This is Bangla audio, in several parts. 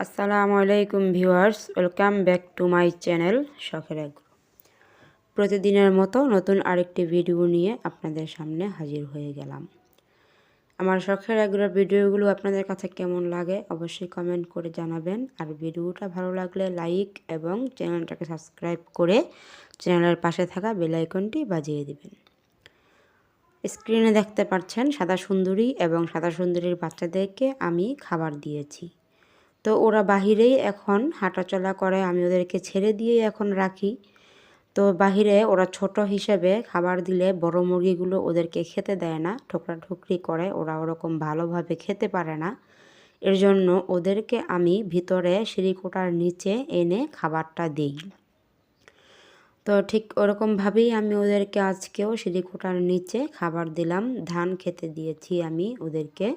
আসসালামু আলাইকুম viewers, welcome back to my channel শখের এগ্রো। প্রতিদিনের মতো নতুন আরেকটি ভিডিও নিয়ে আপনাদের সামনে হাজির হয়ে গেলাম। আমার শখের এগ্রোর ভিডিওগুলো আপনাদের কাছে কেমন লাগে অবশ্যই কমেন্ট করে জানাবেন। আর ভিডিওটা ভালো লাগলে লাইক এবং চ্যানেলটাকে সাবস্ক্রাইব করে চ্যানেলের পাশে থাকা বেল আইকনটি বাজিয়ে দিবেন। স্ক্রিনে দেখতে পাচ্ছেন সাদা সুন্দরী এবং সাদা সুন্দরীর বাচ্চাদেরকে আমি খাবার দিয়েছি। তো ওরা বাহিরেই এখন হাঁটাচলা করে, আমি ওদেরকে ছেড়ে দিয়েই এখন রাখি। তো বাহিরে ওরা ছোট হিসেবে খাবার দিলে বড় মুরগিগুলো ওদেরকে খেতে দেয় না, ঠোকরাঠুকরি করে, ওরা ওরকম ভালোভাবে খেতে পারে না। এর জন্য ওদেরকে আমি ভিতরে সিঁড়িকোটার নিচে এনে খাবারটা দিই। তো ঠিক ওরকমভাবেই আমি ওদেরকে আজকেও সিঁড়িকোটার নিচে খাবার দিলাম, ধান খেতে দিয়েছি আমি ওদেরকে।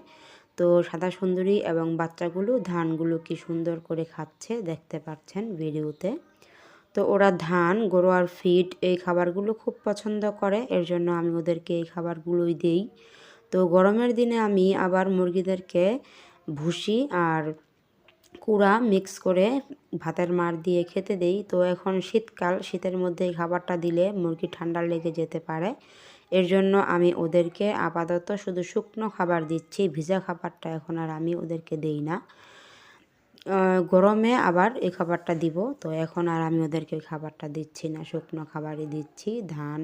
তো সাদা সুন্দরী এবং বাচ্চাগুলো ধানগুলো কি সুন্দর করে খাচ্ছে দেখতে পাচ্ছেন ভিডিওতে। তো ওরা ধান, গরুয়ার ফিড এই খাবারগুলো খুব পছন্দ করে, এর জন্য আমি ওদেরকে এই খাবারগুলোই দেই। তো গরমের দিনে আমি আবার মুরগিদেরকে ভুসি আর কুড়া মিক্স করে ভাতের মাড় দিয়ে খেতে দেই। তো এখন শীতকাল, শীতের মধ্যে এই খাবারটা দিলে মুরগি ঠান্ডা লেগে যেতে পারে, এর জন্য আমি ওদেরকে আপাতত শুধু শুকনো খাবার দিচ্ছি, ভিজা খাবারটা এখন আর আমি ওদেরকে দেই না। গরমে আবার এই খাবারটা দিব, তো এখন আর আমি ওদেরকে ওই খাবারটা দিচ্ছি না, শুকনো খাবারই দিচ্ছি, ধান,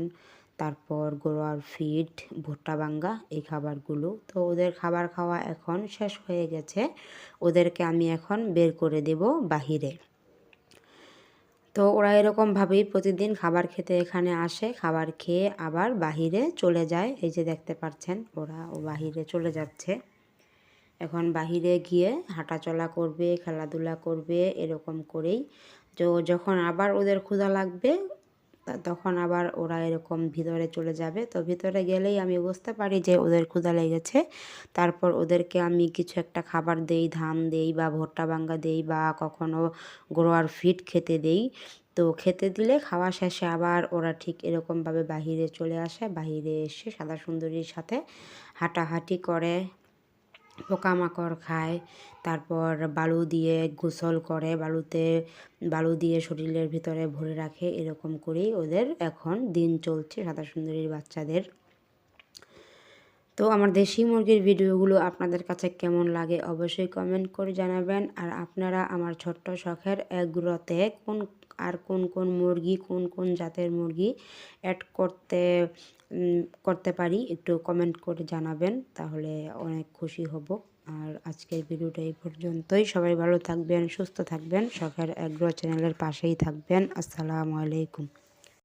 তারপর গরুয়ার ফিড, ভুট্টা বাঙ্গা এই খাবারগুলো। তো ওদের খাবার খাওয়া এখন শেষ হয়ে গেছে, ওদেরকে আমি এখন বের করে দেব বাহিরে। তো ওরা এরকমভাবেই প্রতিদিন খাবার খেতে এখানে আসে, খাবার খেয়ে আবার বাহিরে চলে যায়। এই যে দেখতে পাচ্ছেন ওরা বাহিরে চলে যাচ্ছে, এখন বাহিরে গিয়ে হাঁটাচলা করবে, খেলাধুলা করবে, এরকম করেই। তো যখন আবার ওদের ক্ষুধা লাগবে তখন আবার ওরা এরকম ভিতরে চলে যাবে। তো ভিতরে গেলেই আমি বুঝতে পারি যে ওদের ক্ষুধা লেগেছে। তারপর ওদেরকে আমি কিছু একটা খাবার দেই, ধান দেই বা ভুট্টা বাঙ্গা দেই বা কখনো গরুয়ার ফিড খেতে দেই। তো খেতে দিলে খাওয়া শেষে আবার ওরা ঠিক এরকমভাবে বাহিরে চলে আসে, বাহিরে এসে সাদা সুন্দরীর সাথে হাঁটাহাঁটি করে, পোকামাকড় খায়, তারপর বালু দিয়ে গোসল করে, বালু দিয়ে শরীরের ভিতরে ভরে রাখে। এরকম করেই ওদের এখন দিন চলছে সাদা সুন্দরীর বাচ্চাদের। তো আমার দেশি মুরগির ভিডিওগুলো আপনাদের কাছে কেমন লাগে অবশ্যই কমেন্ট করে জানাবেন। আর আপনারা আমার ছোট্ট শখের এগ্রোতে কোন কোন মুরগি, কোন কোন জাতের মুরগি অ্যাড করতে পারি একটু কমেন্ট করে জানাবেন, তাহলে অনেক খুশি হব। আর আজকের ভিডিওটা এই পর্যন্তই। সবাই ভালো থাকবেন, সুস্থ থাকবেন, শখের এগ্রো চ্যানেলের পাশেই থাকবেন। আসসালামু আলাইকুম।